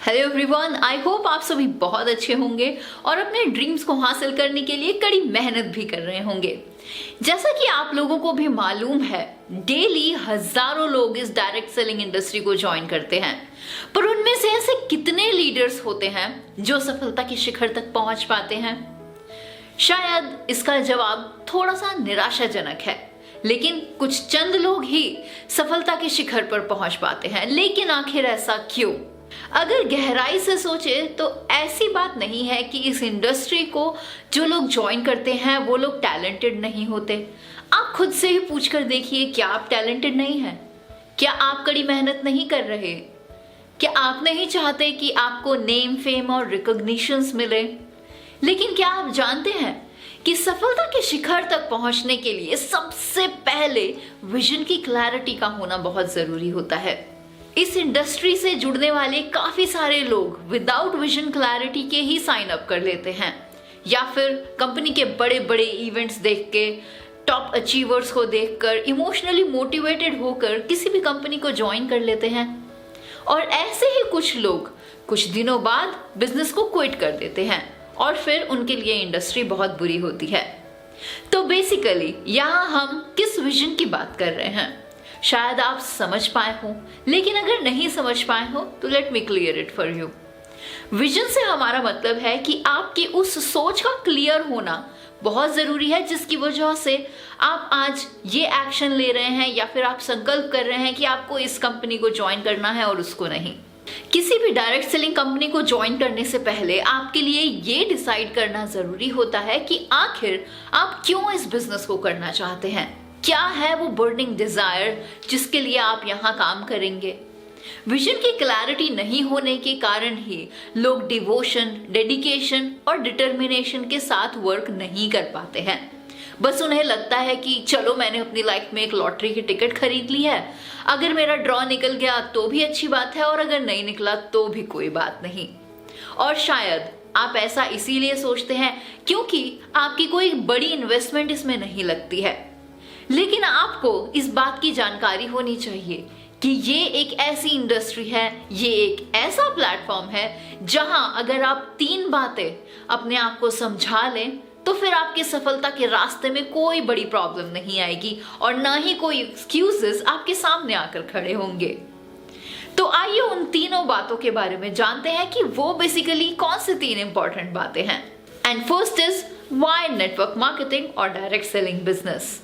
Hello everyone, I hope आप सभी बहुत अच्छे होंगे और अपने ड्रीम्स को हासिल करने के लिए कड़ी मेहनत भी कर रहे होंगे। जैसा कि आप लोगों को भी मालूम है, डेली हजारों लोग इस डायरेक्ट सेलिंग इंडस्ट्री को ज्वाइन करते हैं, पर उनमें से ऐसे कितने लीडर्स होते हैं जो सफलता के शिखर तक पहुंच पाते हैं? शायद इसका जवाब थोड़ा सा निराशाजनक है, लेकिन कुछ चंद लोग ही सफलता के शिखर पर पहुंच पाते हैं। लेकिन आखिर ऐसा क्यों? अगर गहराई से सोचे तो ऐसी बात नहीं है कि इस इंडस्ट्री को जो लोग ज्वाइन करते हैं वो लोग टैलेंटेड नहीं होते। आप खुद से ही पूछ कर देखिए, क्या आप टैलेंटेड नहीं हैं? क्या आप कड़ी मेहनत नहीं कर रहे? क्या आप नहीं चाहते कि आपको नेम, फेम और रिकॉग्निशंस मिले? लेकिन क्या आप जानते हैं कि सफलता के शिखर तक पहुंचने के लिए सबसे पहले विजन की क्लैरिटी का होना बहुत जरूरी होता है। इस इंडस्ट्री से जुड़ने वाले काफी सारे लोग विदाउट विजन क्लैरिटी के ही साइन अप कर लेते हैं, या फिर कंपनी के बड़े बड़े इवेंट्स देख के, टॉप अचीवर्स को देखकर इमोशनली मोटिवेटेड होकर किसी भी कंपनी को ज्वाइन कर लेते हैं। और ऐसे ही कुछ लोग कुछ दिनों बाद बिजनेस को क्विट कर देते हैं और फिर उनके लिए इंडस्ट्री बहुत बुरी होती है। तो बेसिकली यहाँ हम किस विजन की बात कर रहे हैं, शायद आप समझ पाए हो, लेकिन अगर नहीं समझ पाए हो तो let me clear it for you. Vision से हमारा मतलब है कि आपकी उस सोच का क्लियर होना बहुत जरूरी है, जिसकी वजह से आप आज ये एक्शन ले रहे हैं या फिर आप संकल्प कर रहे हैं कि आपको इस कंपनी को ज्वाइन करना है और उसको नहीं। किसी भी डायरेक्ट सेलिंग कंपनी को ज्वाइन करने से पहले आपके लिए ये डिसाइड करना जरूरी होता है कि आखिर आप क्यों इस बिजनेस को करना चाहते हैं। क्या है वो बर्निंग डिजायर जिसके लिए आप यहाँ काम करेंगे? विजन की क्लैरिटी नहीं होने के कारण ही लोग डिवोशन, डेडिकेशन और डिटर्मिनेशन के साथ वर्क नहीं कर पाते हैं। बस उन्हें लगता है कि चलो, मैंने अपनी लाइफ में एक लॉटरी की टिकट खरीद ली है, अगर मेरा ड्रॉ निकल गया तो भी अच्छी बात है और अगर नहीं निकला तो भी कोई बात नहीं। और शायद आप ऐसा इसीलिए सोचते हैं क्योंकि आपकी कोई बड़ी इन्वेस्टमेंट इसमें नहीं लगती है। लेकिन आपको इस बात की जानकारी होनी चाहिए कि ये एक ऐसी इंडस्ट्री है, ये एक ऐसा प्लेटफॉर्म है जहां अगर आप 3 बातें अपने आप को समझा लें तो फिर आपकी सफलता के रास्ते में कोई बड़ी प्रॉब्लम नहीं आएगी और ना ही कोई एक्सक्यूजेस आपके सामने आकर खड़े होंगे। तो आइए उन तीनों बातों के बारे में जानते हैं कि वो बेसिकली कौन सी 3 इंपॉर्टेंट बातें हैं। And first is why network marketing और डायरेक्ट सेलिंग बिजनेस।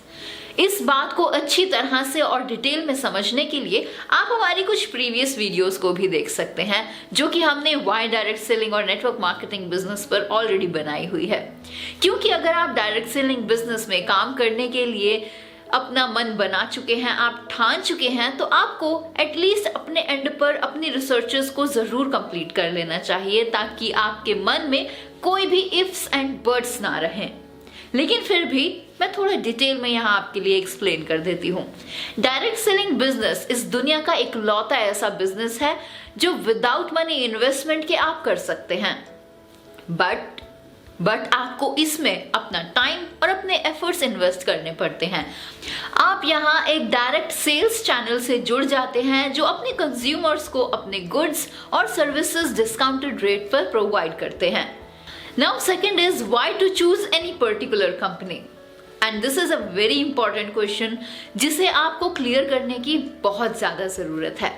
इस बात को अच्छी तरह से और डिटेल में समझने के लिए आप हमारी कुछ प्रीवियस वीडियोस को भी देख सकते हैं, जो कि हमने वाई डायरेक्ट सेलिंग और नेटवर्क मार्केटिंग बिजनेस पर ऑलरेडी बनाई हुई है। क्योंकि अगर आप डायरेक्ट सेलिंग बिजनेस में काम करने के लिए अपना मन बना चुके हैं, आप ठान चुके हैं, तो आपको एटलीस्ट अपने एंड पर अपनी रिसर्चेस को जरूर कंप्लीट कर लेना चाहिए, ताकि आपके मन में कोई भी इफ्स एंड बट्स ना रहें। लेकिन फिर भी मैं थोड़ा डिटेल में यहाँ आपके लिए एक्सप्लेन कर देती हूँ। डायरेक्ट सेलिंग बिजनेस इस दुनिया का इकलौता ऐसा बिजनेस है जो विदाउट मनी इन्वेस्टमेंट के आप कर सकते हैं, बट आपको इसमें अपना टाइम और अपने एफर्ट्स इन्वेस्ट करने पड़ते हैं। आप यहाँ एक डायरेक्ट सेल्स चैनल से जुड़ जाते हैं जो अपने कंज्यूमर्स को अपने गुड्स और सर्विसेज डिस्काउंटेड रेट पर प्रोवाइड करते हैं। Now second is why to choose any particular company, and this is a very important question जिसे आपको क्लियर करने की बहुत ज्यादा जरूरत है।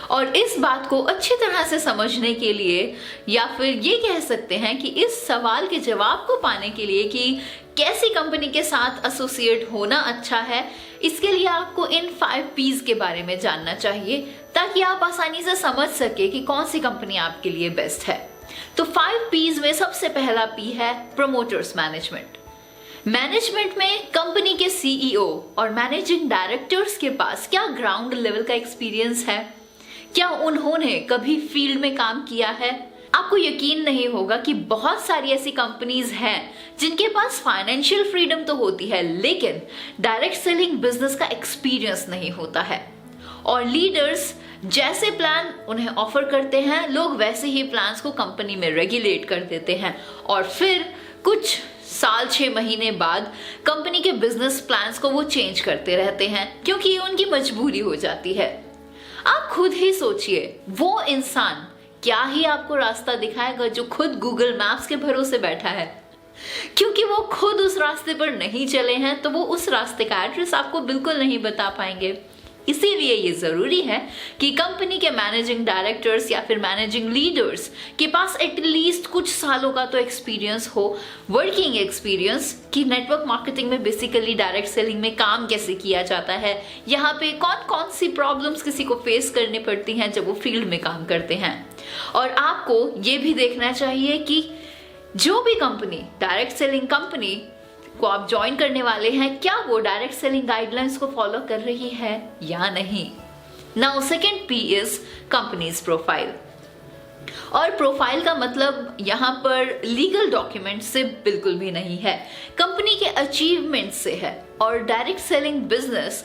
और इस बात को अच्छी तरह से समझने के लिए, या फिर ये कह सकते हैं कि इस सवाल के जवाब को पाने के लिए कि कैसी कंपनी के साथ एसोसिएट होना अच्छा है, इसके लिए आपको इन 5 P's के बारे में जानना चाहिए, ताकि आप आसानी से समझ सके कि कौन सी कंपनी आपके लिए बेस्ट है। तो 5 P's में सबसे पहला P है प्रमोटर्स मैनेजमेंट। मैनेजमेंट में कंपनी के CEO और मैनेजिंग डायरेक्टर्स के पास क्या ग्राउंड लेवल का एक्सपीरियंस है, क्या उन्होंने कभी फील्ड में काम किया है। आपको यकीन नहीं होगा कि बहुत सारी ऐसी कंपनीज हैं जिनके पास फाइनेंशियल फ्रीडम तो होती है, लेकिन डायरेक्ट सेलिंग बिजनेस का एक्सपीरियंस नहीं होता है। और लीडर्स जैसे प्लान उन्हें ऑफर करते हैं, लोग वैसे ही प्लान्स को कंपनी में रेगुलेट कर देते हैं और फिर कुछ साल 6 महीने बाद कंपनी के बिजनेस प्लान्स को वो चेंज करते रहते हैं, क्योंकि ये उनकी मजबूरी हो जाती है। आप खुद ही सोचिए, वो इंसान क्या ही आपको रास्ता दिखाएगा जो खुद गूगल मैप्स के भरोसे बैठा है। क्योंकि वो खुद उस रास्ते पर नहीं चले हैं तो वो उस रास्ते का एड्रेस आपको बिल्कुल नहीं बता पाएंगे। इसीलिए ये जरूरी है कि कंपनी के मैनेजिंग डायरेक्टर्स या फिर मैनेजिंग लीडर्स के पास एटलीस्ट कुछ सालों का तो एक्सपीरियंस हो, वर्किंग एक्सपीरियंस, कि नेटवर्क मार्केटिंग में बेसिकली डायरेक्ट सेलिंग में काम कैसे किया जाता है, यहाँ पे कौन कौन सी प्रॉब्लम्स किसी को फेस करनी पड़ती हैं जब वो फील्ड में काम करते हैं। और आपको ये भी देखना चाहिए कि जो भी कंपनी डायरेक्ट सेलिंग कंपनी को आप ज्वाइन करने वाले हैं, क्या वो डायरेक्ट सेलिंग गाइडलाइंस को फॉलो कर रही है या नहीं। Now second P is companies profile. और प्रोफाइल का मतलब यहाँ पर लीगल डॉक्यूमेंट से बिल्कुल भी नहीं है, कंपनी के अचीवमेंट से है। और डायरेक्ट सेलिंग बिजनेस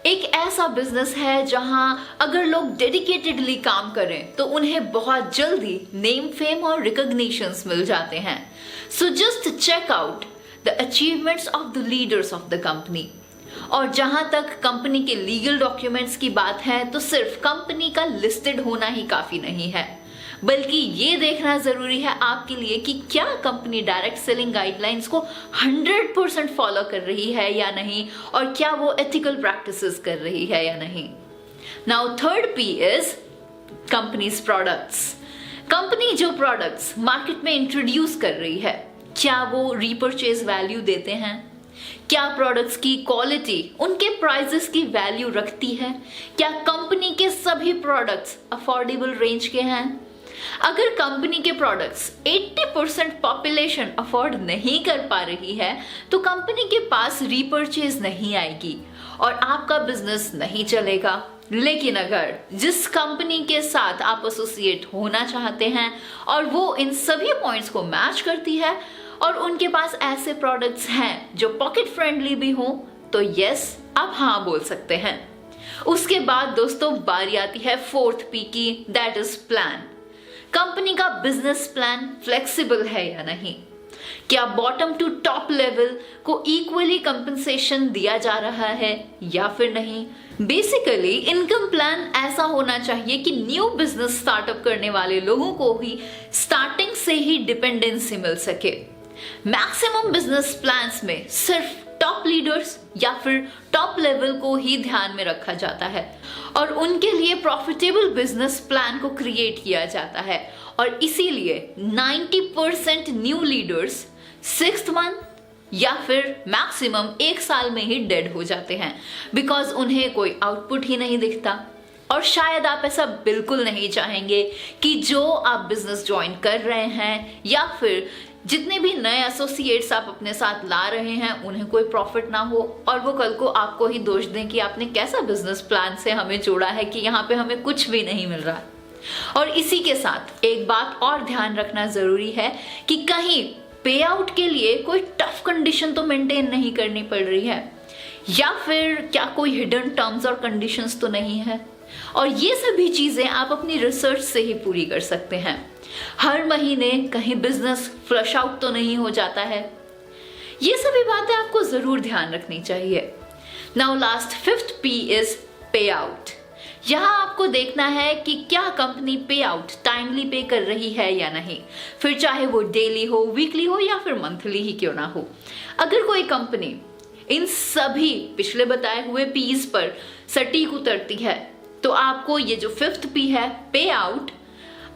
एक ऐसा बिजनेस है जहां अगर लोग डेडिकेटेडली काम करें तो उन्हें बहुत जल्दी नेम, फेम और रिकॉग्निशंस मिल जाते हैं। So just check out the achievements of the leaders of the company. और जहां तक कंपनी के लीगल डॉक्यूमेंट्स की बात है तो सिर्फ कंपनी का लिस्टेड होना ही काफी नहीं है, बल्कि ये देखना जरूरी है आपके लिए कि क्या कंपनी डायरेक्ट सेलिंग गाइडलाइंस को 100% फॉलो कर रही है या नहीं, और क्या वो एथिकल प्रैक्टिसेस कर रही है या नहीं। Now third P is companies products. Company जो प्रोडक्ट्स मार्केट में इंट्रोड्यूस कर रही है, क्या वो रीपरचेज वैल्यू देते हैं, क्या प्रोडक्ट्स की क्वालिटी उनके प्राइसेस की वैल्यू रखती है, क्या कंपनी के सभी प्रोडक्ट्स अफोर्डेबल रेंज के हैं। अगर कंपनी के प्रोडक्ट्स 80% पॉपुलेशन अफोर्ड नहीं कर पा रही है तो कंपनी के पास रीपरचेज नहीं आएगी और आपका बिजनेस नहीं चलेगा। लेकिन अगर जिस कंपनी के साथ आप एसोसिएट होना चाहते हैं और वो इन सभी पॉइंट्स को मैच करती है और उनके पास ऐसे प्रोडक्ट्स हैं जो पॉकेट फ्रेंडली भी हो, तो यस, आप हाँ बोल सकते हैं। उसके बाद दोस्तों बारी आती है फोर्थ पी की, दैट इज प्लान। कंपनी का बिजनेस प्लान फ्लेक्सिबल है या नहीं, क्या बॉटम टू टॉप लेवल को इक्वली कंपनसेशन दिया जा रहा है या फिर नहीं। बेसिकली इनकम प्लान ऐसा होना चाहिए कि न्यू बिजनेस स्टार्टअप करने वाले लोगों को ही स्टार्टिंग से ही डिपेंडेंसी मिल सके। मैक्सिमम बिजनेस प्लान्स में सिर्फ टॉप लीडर्स या फिर टॉप लेवल को ही ध्यान में रखा जाता है और उनके लिए प्रॉफिटेबल बिजनेस प्लान को क्रिएट किया जाता है। और इसीलिए 90% न्यू लीडर्स 6th मंथ या फिर मैक्सिमम 1 साल में ही डेड हो जाते हैं, बिकॉज उन्हें कोई आउटपुट ही नहीं दिखता। और शायद आप ऐसा बिल्कुल नहीं चाहेंगे कि जो आप बिजनेस ज्वाइन कर रहे हैं या फिर जितने भी नए एसोसिएट्स आप अपने साथ ला रहे हैं उन्हें कोई प्रॉफिट ना हो और वो कल को आपको ही दोष दें कि आपने कैसा बिजनेस प्लान से हमें जोड़ा है कि यहाँ पे हमें कुछ भी नहीं मिल रहा। और इसी के साथ एक बात और ध्यान रखना जरूरी है कि कहीं पे आउट के लिए कोई टफ कंडीशन तो मेंटेन नहीं करनी पड़ रही है या फिर क्या कोई हिडन टर्म्स और कंडीशंस तो नहीं है। और ये सभी चीजें आप अपनी रिसर्च से ही पूरी कर सकते हैं। हर महीने कहीं बिजनेस फ्लश आउट तो नहीं हो जाता है। ये सभी बातें आपको जरूर ध्यान रखनी चाहिए। Now last 5th P is पे आउट। यहाँ आपको देखना है कि क्या कंपनी पे आउट टाइमली पे कर रही है या नहीं, फिर चाहे वो डेली हो, वीकली हो या फिर मंथली ही क्यों ना हो। अगर कोई कंपनी इन सभी पिछले बताए हुए पीज पर सटीक उतरती है तो आपको ये जो 5th P है, पे आउट,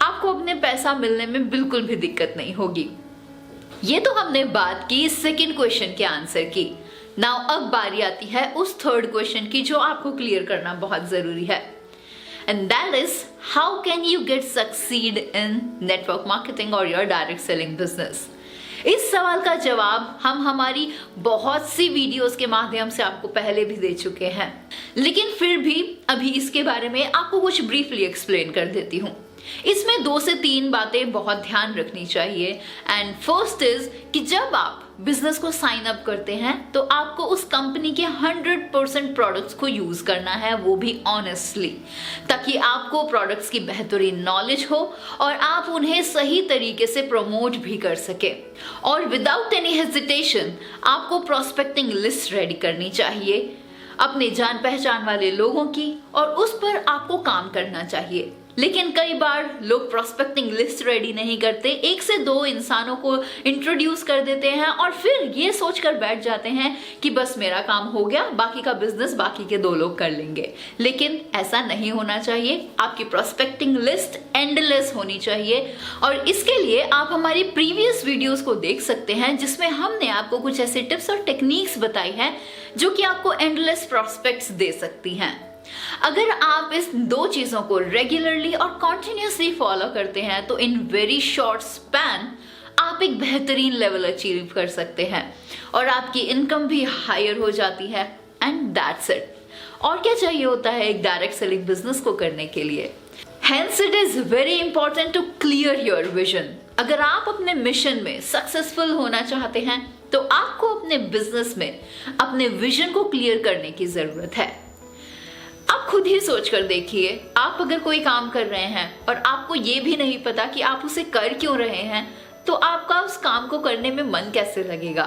आपको अपने पैसा मिलने में बिल्कुल भी दिक्कत नहीं होगी। ये तो हमने बात की सेकंड क्वेश्चन के आंसर की। नाउ अब बारी आती है उस थर्ड क्वेश्चन की जो आपको क्लियर करना बहुत जरूरी है, and that is how can you get succeed in network marketing और योर डायरेक्ट सेलिंग बिजनेस। इस सवाल का जवाब हम हमारी बहुत सी वीडियोस के माध्यम से आपको पहले भी दे चुके हैं, लेकिन फिर भी अभी इसके बारे में आपको कुछ ब्रीफली एक्सप्लेन कर देती हूँ। इसमें 2 से 3 बातें बहुत ध्यान रखनी चाहिए। एंड फर्स्ट इज कि जब आप बिजनेस को साइन अप करते हैं तो आपको उस कंपनी के 100% प्रोडक्ट्स को यूज करना है, वो भी ऑनेस्टली, ताकि आपको प्रोडक्ट्स की बेहतरीन नॉलेज हो और आप उन्हें सही तरीके से प्रमोट भी कर सके। और विदाउट एनी हेजिटेशन आपको प्रोस्पेक्टिंग लिस्ट रेडी करनी चाहिए अपने जान पहचान वाले लोगों की, और उस पर आपको काम करना चाहिए। लेकिन कई बार लोग प्रोस्पेक्टिंग लिस्ट रेडी नहीं करते, 1 से 2 इंसानों को इंट्रोड्यूस कर देते हैं और फिर ये सोचकर बैठ जाते हैं कि बस मेरा काम हो गया, बाकी का बिजनेस बाकी के 2 लोग कर लेंगे। लेकिन ऐसा नहीं होना चाहिए। आपकी प्रोस्पेक्टिंग लिस्ट एंडलेस होनी चाहिए और इसके लिए आप हमारी प्रीवियस वीडियोस को देख सकते हैं, जिसमें हमने आपको कुछ ऐसे टिप्स और टेक्निक्स बताई हैं जो कि आपको एंडलेस प्रोस्पेक्ट्स दे सकती हैं। अगर आप इस 2 चीजों को रेगुलरली और कॉन्टिन्यूसली फॉलो करते हैं तो इन वेरी शॉर्ट स्पैन आप एक बेहतरीन लेवल अचीव कर सकते हैं और आपकी इनकम भी हायर हो जाती है। And that's it. और क्या चाहिए होता है एक डायरेक्ट सेलिंग बिजनेस को करने के लिए। Hence it is very important to clear your vision। अगर आप अपने मिशन में सक्सेसफुल होना चाहते हैं तो आपको अपने बिजनेस में अपने विजन को क्लियर करने की जरूरत है। आप खुद ही सोच कर देखिए, आप अगर कोई काम कर रहे हैं और आपको ये भी नहीं पता कि आप उसे कर क्यों रहे हैं, तो आपका उस काम को करने में मन कैसे लगेगा।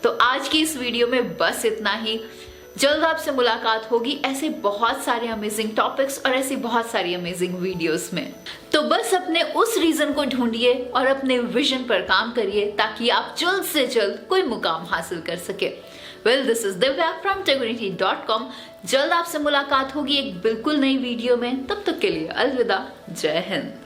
तो आज की इस वीडियो में बस इतना ही। जल्द आपसे मुलाकात होगी ऐसे बहुत सारे अमेजिंग टॉपिक्स और ऐसी बहुत सारी अमेजिंग वीडियोस में। तो बस अपने उस रीजन को ढूंढिए और अपने विजन पर काम करिए ताकि आप जल्द से जल्द कोई मुकाम हासिल कर सके। Well, this is Divya from tegunity.com। जल्द आपसे मुलाकात होगी एक बिल्कुल नई वीडियो में। तब तक के लिए अलविदा। जय हिंद।